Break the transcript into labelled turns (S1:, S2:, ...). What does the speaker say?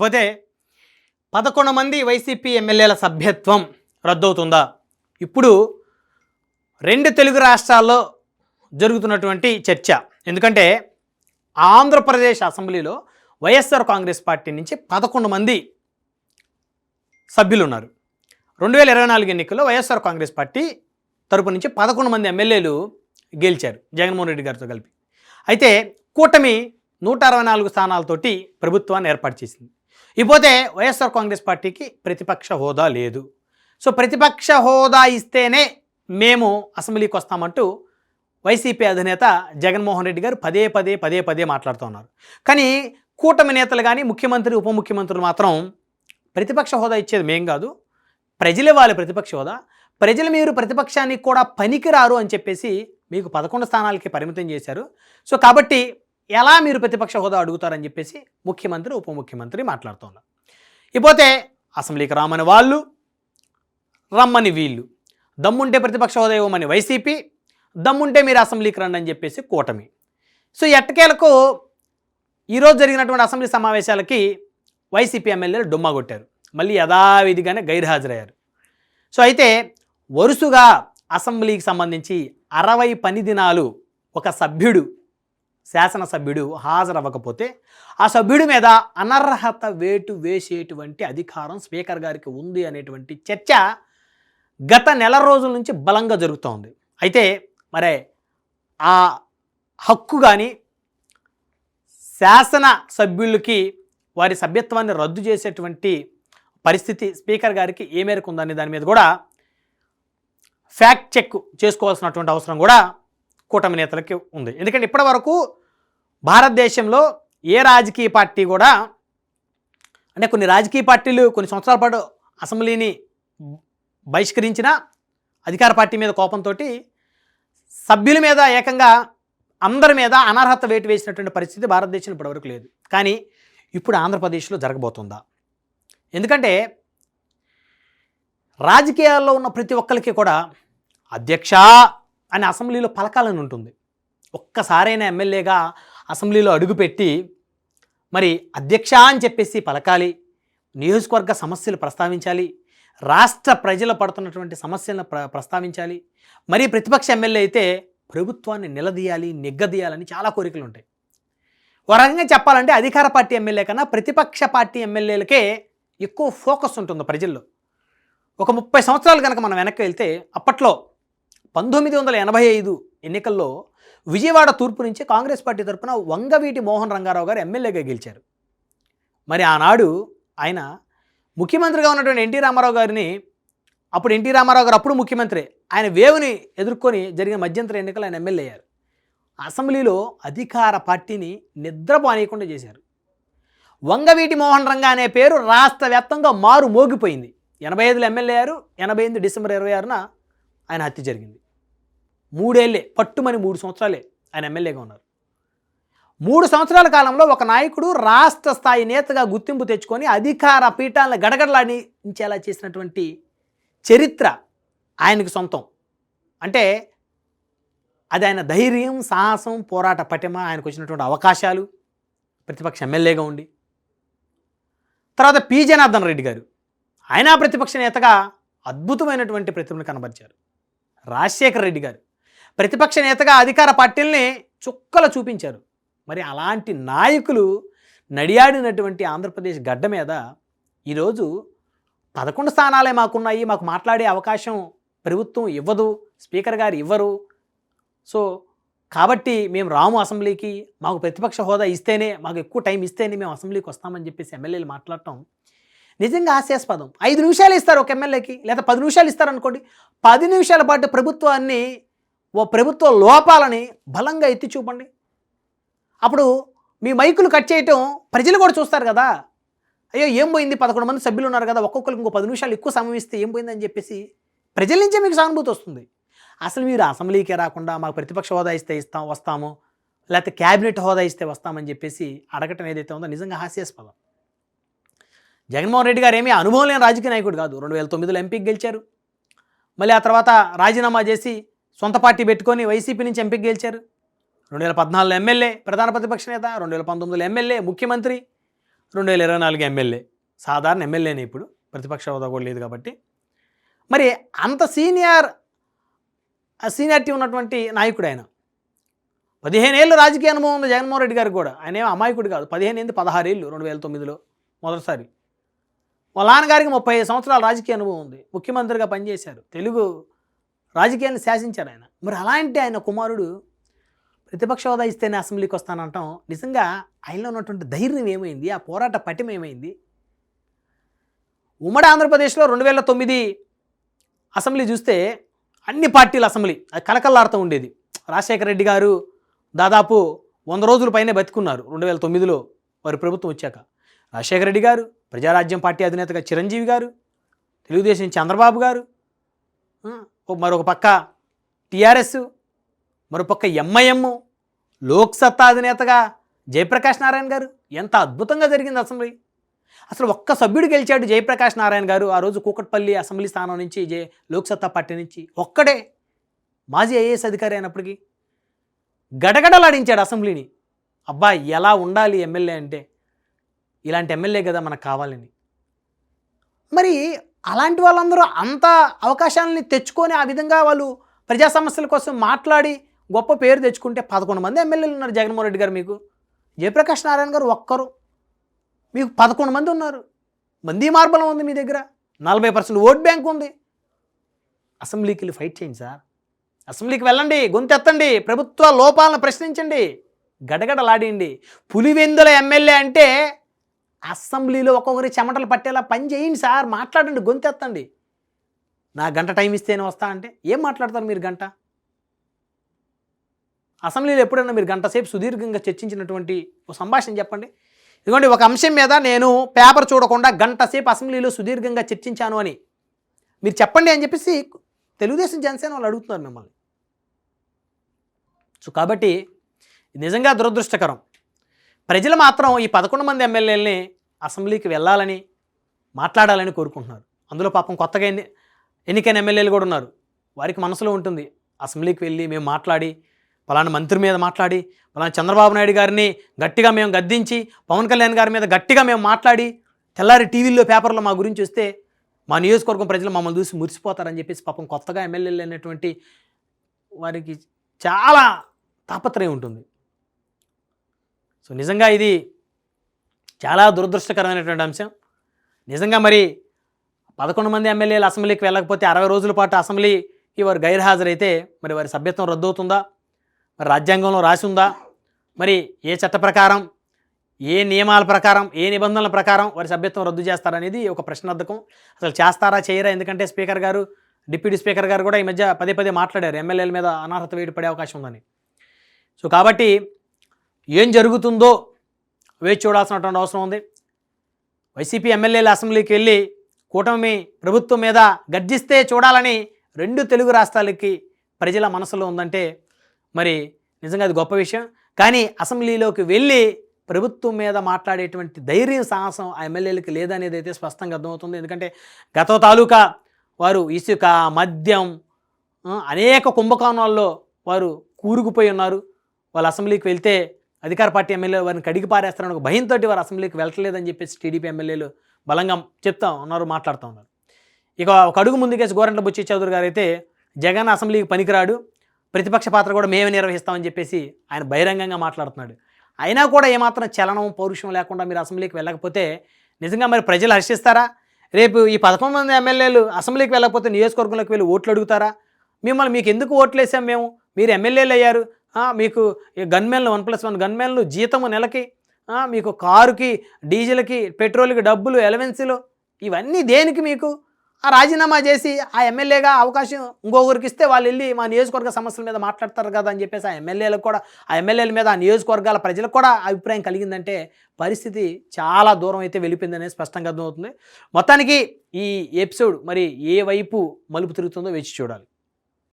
S1: పోతే 11 మంది వైసీపీ ఎమ్మెల్యేల సభ్యత్వం రద్దవుతుందా? ఇప్పుడు 2 తెలుగు రాష్ట్రాల్లో జరుగుతున్నటువంటి చర్చ. ఎందుకంటే ఆంధ్రప్రదేశ్ అసెంబ్లీలో వైఎస్ఆర్ కాంగ్రెస్ పార్టీ నుంచి 11 మంది సభ్యులు ఉన్నారు. 2024 ఎన్నికల్లో వైఎస్ఆర్ కాంగ్రెస్ పార్టీ తరపు నుంచి 11 మంది ఎమ్మెల్యేలు గెలిచారు జగన్మోహన్ రెడ్డి గారితో కలిపి. అయితే కూటమి 164 స్థానాలతోటి ప్రభుత్వాన్ని ఏర్పాటు చేసింది. ఇకపోతే వైఎస్ఆర్ కాంగ్రెస్ పార్టీకి ప్రతిపక్ష హోదా లేదు. సో ప్రతిపక్ష హోదా ఇస్తేనే మేము అసెంబ్లీకి వస్తామంటూ వైసీపీ అధినేత జగన్మోహన్ రెడ్డి గారు పదే పదే మాట్లాడుతున్నారు. కానీ కూటమి నేతలు కానీ ముఖ్యమంత్రి ఉప ముఖ్యమంత్రులు మాత్రం ప్రతిపక్ష హోదా ఇచ్చేది మేం కాదు, ప్రజలే వాళ్ళ ప్రతిపక్ష హోదా, ప్రజలు మీరు ప్రతిపక్షానికి కూడా పనికిరారు అని చెప్పేసి మీకు 11 స్థానాలకి పరిమితం చేశారు. సో కాబట్టి ఎలా మీరు ప్రతిపక్ష హోదా అడుగుతారని చెప్పేసి ముఖ్యమంత్రి ఉప ముఖ్యమంత్రి మాట్లాడుతున్నారు. ఇకపోతే అసెంబ్లీకి రామని వాళ్ళు, రమ్మని వీళ్ళు, దమ్ముంటే ప్రతిపక్ష హోదా ఇవ్వమని వైసీపీ, దమ్ముంటే మీరు అసెంబ్లీకి రండి అని చెప్పేసి కూటమి. సో ఎట్టకేలకు ఈరోజు జరిగినటువంటి అసెంబ్లీ సమావేశాలకి వైసీపీ ఎమ్మెల్యేలు డుమ్మా కొట్టారు. మళ్ళీ యథావిధిగానే గైర్హాజరయ్యారు. సో అయితే వరుసగా అసెంబ్లీకి సంబంధించి 60 పని దినాలు ఒక సభ్యుడు, శాసనసభ్యుడు హాజరవ్వకపోతే ఆ సభ్యుడి మీద అనర్హత వేటు వేసేటువంటి అధికారం స్పీకర్ గారికి ఉంది అనేటువంటి చర్చ గత నెల రోజుల నుంచి బలంగా జరుగుతోంది. అయితే మరే ఆ హక్కు కానీ శాసన సభ్యులకి వారి సభ్యత్వాన్ని రద్దు చేసేటువంటి పరిస్థితి స్పీకర్ గారికి ఏ మేరకు ఉందనే దాని మీద కూడా ఫ్యాక్ట్ చెక్ చేసుకోవాల్సినటువంటి అవసరం కూడా కూటమి నేతలకి ఉంది. ఎందుకంటే ఇప్పటి వరకు భారతదేశంలో ఏ రాజకీయ పార్టీ కూడా, అంటే కొన్ని రాజకీయ పార్టీలు కొన్ని సంవత్సరాల పాటు అసెంబ్లీని బహిష్కరించిన అధికార పార్టీ మీద కోపంతో సభ్యుల మీద ఏకంగా అందరి మీద అనర్హత వేటు వేసినటువంటి పరిస్థితి భారతదేశంలో ఇప్పటివరకు లేదు. కానీ ఇప్పుడు ఆంధ్రప్రదేశ్లో జరగబోతుందా? ఎందుకంటే రాజకీయాల్లో ఉన్న ప్రతి ఒక్కరికి కూడా అధ్యక్ష అని అసెంబ్లీలో పలకాలని ఉంటుంది. ఒక్కసారైనా ఎమ్మెల్యేగా అసెంబ్లీలో అడుగుపెట్టి మరి అధ్యక్ష అని చెప్పేసి పలకాలి, నియోజకవర్గ సమస్యలు ప్రస్తావించాలి, రాష్ట్ర ప్రజలు పడుతున్నటువంటి సమస్యలను ప్రస్తావించాలి, మరి ప్రతిపక్ష ఎమ్మెల్యే అయితే ప్రభుత్వాన్ని నిలదీయాలి, నిగ్గదీయాలని చాలా కోరికలు ఉంటాయి. ఓ రకంగా చెప్పాలంటే అధికార పార్టీ ఎమ్మెల్యే కన్నా ప్రతిపక్ష పార్టీ ఎమ్మెల్యేలకే ఎక్కువ ఫోకస్ ఉంటుంది ప్రజల్లో. ఒక 30 సంవత్సరాలు కనుక మనం వెనక్కి వెళ్తే అప్పట్లో 1985 ఎన్నికల్లో విజయవాడ తూర్పు నుంచి కాంగ్రెస్ పార్టీ తరఫున వంగవీటి మోహన్ రంగారావు గారు ఎమ్మెల్యేగా గెలిచారు. మరి ఆనాడు ఆయన ముఖ్యమంత్రిగా ఉన్నటువంటి ఎన్టీ రామారావు గారిని, అప్పుడు ఎన్టీ రామారావు గారు అప్పుడు ముఖ్యమంత్రి, ఆయన వేవుని ఎదుర్కొని జరిగిన మధ్యంతర ఎన్నికలు ఆయన ఎమ్మెల్యే అయ్యారు. అసెంబ్లీలో అధికార పార్టీని నిద్రపోనీయకుండా చేశారు. వంగవీటి మోహన్ రంగా అనే పేరు రాష్ట్ర వ్యాప్తంగా మారు మోగిపోయింది. 85లో ఎమ్మెల్యే అయ్యారు. 85 డిసెంబర్ 26న ఆయన హత్య జరిగింది. 3 ఏళ్ళే, పట్టుమని 3 సంవత్సరాలే ఆయన ఎమ్మెల్యేగా ఉన్నారు. 3 సంవత్సరాల కాలంలో ఒక నాయకుడు రాష్ట్ర స్థాయి నేతగా గుర్తింపు తెచ్చుకొని అధికార పీఠాలను గడగడలాడించేలా చేసినటువంటి చరిత్ర ఆయనకు సొంతం. అంటే అది ఆయన ధైర్యం, సాహసం, పోరాట పటిమ, ఆయనకు వచ్చినటువంటి అవకాశాలు, ప్రతిపక్ష ఎమ్మెల్యేగా ఉండి. తర్వాత పి జనార్దన్ రెడ్డి గారు, ఆయన ప్రతిపక్ష నేతగా అద్భుతమైనటువంటి ప్రతిభను కనబరిచారు. రాజశేఖర రెడ్డి గారు ప్రతిపక్ష నేతగా అధికార పార్టీల్ని చుక్కలు చూపించారు. మరి అలాంటి నాయకులు నడియాడినటువంటి ఆంధ్రప్రదేశ్ గడ్డ మీద ఈరోజు 11 స్థానాలే మాకున్నాయి, మాకు మాట్లాడే అవకాశం ప్రభుత్వం ఇవ్వదు, స్పీకర్ గారు ఇవ్వరు, సో కాబట్టి మేము రాము అసెంబ్లీకి, మాకు ప్రతిపక్ష హోదా ఇస్తేనే, మాకు ఎక్కువ టైం ఇస్తేనే మేము అసెంబ్లీకి వస్తామని చెప్పేసి ఎమ్మెల్యేలు మాట్లాడటం నిజంగా హాస్యాస్పదం. 5 నిమిషాలు ఇస్తారు ఒక ఎమ్మెల్యేకి, లేదా 10 నిమిషాలు ఇస్తారనుకోండి. 10 నిమిషాల పాటు ప్రభుత్వాన్ని, ఓ ప్రభుత్వ లోపాలని బలంగా ఎత్తి చూపండి. అప్పుడు మీ మైకులు కట్ చేయటం ప్రజలు కూడా చూస్తారు కదా. అయ్యో ఏం పోయింది, 11 మంది సభ్యులు ఉన్నారు కదా, ఒక్కొక్కరికి ఇంకో 10 నిమిషాలు ఎక్కువ సమయం ఇస్తే ఏం పోయిందని చెప్పేసి ప్రజల నుంచే మీకు సానుభూతి వస్తుంది. అసలు మీరు అసెంబ్లీకే రాకుండా మాకు ప్రతిపక్ష హోదా ఇస్తే వస్తాము, లేకపోతే క్యాబినెట్ హోదా ఇస్తే వస్తామని చెప్పేసి అడగటం ఏదైతే ఉందో నిజంగా హాస్యాస్పదం. జగన్మోహన్ రెడ్డి గారు ఏమీ అనుభవం లేని రాజకీయ నాయకుడు కాదు. 2009లో ఎంపీకి గెలిచారు. మళ్ళీ ఆ తర్వాత రాజీనామా చేసి సొంత పార్టీ పెట్టుకొని వైసీపీ నుంచి ఎంపీకి గెలిచారు. 2014లో ఎమ్మెల్యే, ప్రధాన ప్రతిపక్ష నేత, 2019లో ఎమ్మెల్యే, ముఖ్యమంత్రి, 2024 ఎమ్మెల్యే, సాధారణ ఎమ్మెల్యేనే ఇప్పుడు, ప్రతిపక్ష హోదా కూడా లేదు కాబట్టి. మరి అంత సీనియారిటీ ఉన్నటువంటి నాయకుడు ఆయన. 15 ఏళ్ళు రాజకీయ అనుభవం ఉంది జగన్మోహన్ రెడ్డి గారికి కూడా. ఆయన ఏం అమాయకుడు కాదు. 15 ఏంది 16 ఏళ్ళు 2009లో మొదటిసారి. వాళ్ళ నాన్నగారికి 35 సంవత్సరాల రాజకీయ అనుభవం ఉంది. ముఖ్యమంత్రిగా పనిచేశారు. తెలుగు రాజకీయాన్ని శాసించారు ఆయన. మరి అలాంటి ఆయన కుమారుడు ప్రతిపక్ష హోదా ఇస్తేనే అసెంబ్లీకి వస్తానంటాం నిజంగా ఆయనలో ఉన్నటువంటి ధైర్యం ఏమైంది? ఆ పోరాట పటిమ ఏమైంది? ఉమ్మడి ఆంధ్రప్రదేశ్లో 2009 అసెంబ్లీ చూస్తే అన్ని పార్టీల అసెంబ్లీ అది కలకల్లాడుతూ ఉండేది. రాజశేఖర రెడ్డి గారు దాదాపు 100 రోజుల పైనే బతుకున్నారు 2009లో వారి ప్రభుత్వం వచ్చాక. రాజశేఖర రెడ్డి గారు, ప్రజారాజ్యం పార్టీ అధినేతగా చిరంజీవి గారు, తెలుగుదేశం చంద్రబాబు గారు, మరొక పక్క టీఆర్ఎస్, మరొక పక్క ఎంఐఎం, లోక్సత్తా అధినేతగా జయప్రకాష్ నారాయణ గారు. ఎంత అద్భుతంగా జరిగింది అసెంబ్లీ. అసలు ఒక్క సభ్యుడు గెలిచాడు జయప్రకాష్ నారాయణ గారు ఆ రోజు కూకట్పల్లి అసెంబ్లీ స్థానం నుంచి, లోక్సత్తా పార్టీ నుంచి. ఒక్కడే మాజీ ఐఏఎస్ అధికారి అయినప్పటికీ గడగడలాడించాడు అసెంబ్లీని. అబ్బా ఎలా ఉండాలి ఎమ్మెల్యే అంటే, ఇలాంటి ఎమ్మెల్యే కదా మనకు కావాలని. మరి అలాంటి వాళ్ళందరూ అంత అవకాశాలని తెచ్చుకొని ఆ విధంగా వాళ్ళు ప్రజా సమస్యల కోసం మాట్లాడి గొప్ప పేరు తెచ్చుకుంటే 11 మంది ఎమ్మెల్యేలు ఉన్నారు జగన్మోహన్ రెడ్డి గారు. మీకు జయప్రకాష్ నారాయణ గారు ఒక్కరు, మీకు 11 మంది ఉన్నారు. మంది మార్బలం ఉంది మీ దగ్గర, 40% ఓట్ బ్యాంక్ ఉంది. అసెంబ్లీకి వెళ్ళి ఫైట్ చేయండి సార్. అసెంబ్లీకి వెళ్ళండి, గొంతెత్తండి, ప్రభుత్వ లోపాలను ప్రశ్నించండి, గడగడలాడిండి. పులివెందుల ఎమ్మెల్యే అంటే అసెంబ్లీలో ఒక్కొక్కరి చెమటలు పట్టేలా పని చేయండి సార్. మాట్లాడండి, గొంతెత్తండి. నా గంట టైం ఇస్తేనే వస్తా అంటే ఏం మాట్లాడతారు మీరు గంట? అసెంబ్లీలో ఎప్పుడైనా మీరు గంట సేపు సుదీర్ఘంగా చర్చించినటువంటి ఒక సంభాషణ చెప్పండి. ఇదిగోండి ఒక అంశం మీద నేను పేపర్ చూడకుండా గంట సేపు అసెంబ్లీలో సుదీర్ఘంగా చర్చించాను అని మీరు చెప్పండి అని చెప్పేసి తెలుగుదేశం జనసేన వాళ్ళు అడుగుతున్నారు మిమ్మల్ని. సో కాబట్టి నిజంగా దురదృష్టకరం. ప్రజలు మాత్రం ఈ 11 మంది ఎమ్మెల్యేలని అసెంబ్లీకి వెళ్ళాలని, మాట్లాడాలని కోరుకుంటున్నారు. అందులో పాపం కొత్తగా ఎన్నికైన ఎమ్మెల్యేలు కూడా ఉన్నారు. వారికి మనసులో ఉంటుంది అసెంబ్లీకి వెళ్ళి మేము మాట్లాడి, పలానా మంత్రి మీద మాట్లాడి, పలానా చంద్రబాబు నాయుడు గారిని గట్టిగా మేము గద్దించి, పవన్ కళ్యాణ్ గారి మీద గట్టిగా మేము మాట్లాడి, తెల్లారి టీవీల్లో పేపర్లో మా గురించి వస్తే మా నియోజకవర్గం ప్రజలు మమ్మల్ని చూసి మురిసిపోతారని చెప్పేసి పాపం కొత్తగా ఎమ్మెల్యేలు అయినటువంటి వారికి చాలా తాపత్రయం ఉంటుంది. సో నిజంగా ఇది చాలా దురదృష్టకరమైనటువంటి అంశం. నిజంగా మరి 11 మంది ఎమ్మెల్యేలు అసెంబ్లీకి వెళ్ళకపోతే 60 రోజుల పాటు అసెంబ్లీకి వారు గైర్హాజరైతే మరి వారి సభ్యత్వం రద్దవుతుందా? మరి రాజ్యాంగంలో రాసి ఉందా? మరి ఏ చట్ట ప్రకారం, ఏ నియమాల ప్రకారం, ఏ నిబంధనల ప్రకారం వారి సభ్యత్వం రద్దు చేస్తారనేది ఒక ప్రశ్నార్థకం. అసలు చేస్తారా చేయరా? ఎందుకంటే స్పీకర్ గారు, డిప్యూటీ స్పీకర్ గారు కూడా ఈ మధ్య పదే మాట్లాడారు ఎమ్మెల్యేల మీద అనర్హత వేటు పడే అవకాశం ఉందని. సో కాబట్టి ఏం జరుగుతుందో వేచి చూడాల్సినటువంటి అవసరం ఉంది. వైసీపీ ఎమ్మెల్యేలు అసెంబ్లీకి వెళ్ళి కూటమి ప్రభుత్వం మీద గర్జిస్తే చూడాలని 2 తెలుగు రాష్ట్రాలకి ప్రజల మనసులో ఉందంటే మరి నిజంగా అది గొప్ప విషయం. కానీ అసెంబ్లీలోకి వెళ్ళి ప్రభుత్వం మీద మాట్లాడేటువంటి ధైర్యం, సాహసం ఆ ఎమ్మెల్యేలకి లేదనేది అయితే స్పష్టంగా అర్థమవుతుంది. ఎందుకంటే గత తాలూకా వారు ఇసుక, మద్యం, అనేక కుంభకోణాల్లో వారు కూరుకుపోయి ఉన్నారు. వాళ్ళు అసెంబ్లీకి వెళ్తే అధికార పార్టీ ఎమ్మెల్యేలు వారిని కడిగి పారేస్తారని ఒక భయంతో వారు అసెంబ్లీకి వెళ్ళట్లేదని చెప్పేసి టీడీపీ ఎమ్మెల్యేలు బలంగా చెప్తా ఉన్నారు, మాట్లాడుతూ ఉన్నారు. ఇక ఒక అడుగు ముందుకేసి గోరంట్ల బుచ్చి చౌదరి గారు అయితే జగన్ అసెంబ్లీకి పనికిరాడు, ప్రతిపక్ష పాత్ర కూడా మేమే నిర్వహిస్తామని చెప్పేసి ఆయన బహిరంగంగా మాట్లాడుతున్నాడు. అయినా కూడా ఏమాత్రం చలనం, పౌరుషం లేకుండా మీరు అసెంబ్లీకి వెళ్ళకపోతే నిజంగా మరి ప్రజలు హర్షిస్తారా? రేపు ఈ 11 మంది ఎమ్మెల్యేలు అసెంబ్లీకి వెళ్ళకపోతే నియోజకవర్గంలోకి వెళ్ళి ఓట్లు అడుగుతారా? మీకు ఎందుకు ఓట్లు వేసాం మేము, మీరు ఎమ్మెల్యేలు అయ్యారు, మీకు గన్మెన్లు 1+1 గన్మెన్లు జీతము నెలకి, మీకు కారుకి, డీజిల్కి, పెట్రోల్కి డబ్బులు, ఎలవెన్సీలు, ఇవన్నీ దేనికి? మీకు రాజీనామా చేసి ఆ ఎమ్మెల్యేగా అవకాశం ఇంకొకరికి ఇస్తే వాళ్ళు వెళ్ళి మా నియోజకవర్గ సమస్యల మీద మాట్లాడతారు కదా అని చెప్పేసి ఆ ఎమ్మెల్యేల మీద ఆ నియోజకవర్గాల ప్రజలకు కూడా అభిప్రాయం కలిగిందంటే పరిస్థితి చాలా దూరం అయితే వెళ్ళిపోయిందనేది స్పష్టంగా అర్థమవుతుంది. మొత్తానికి ఈ ఎపిసోడ్ మరి ఏ వైపు మలుపు తిరుగుతుందో వేచి చూడాలి.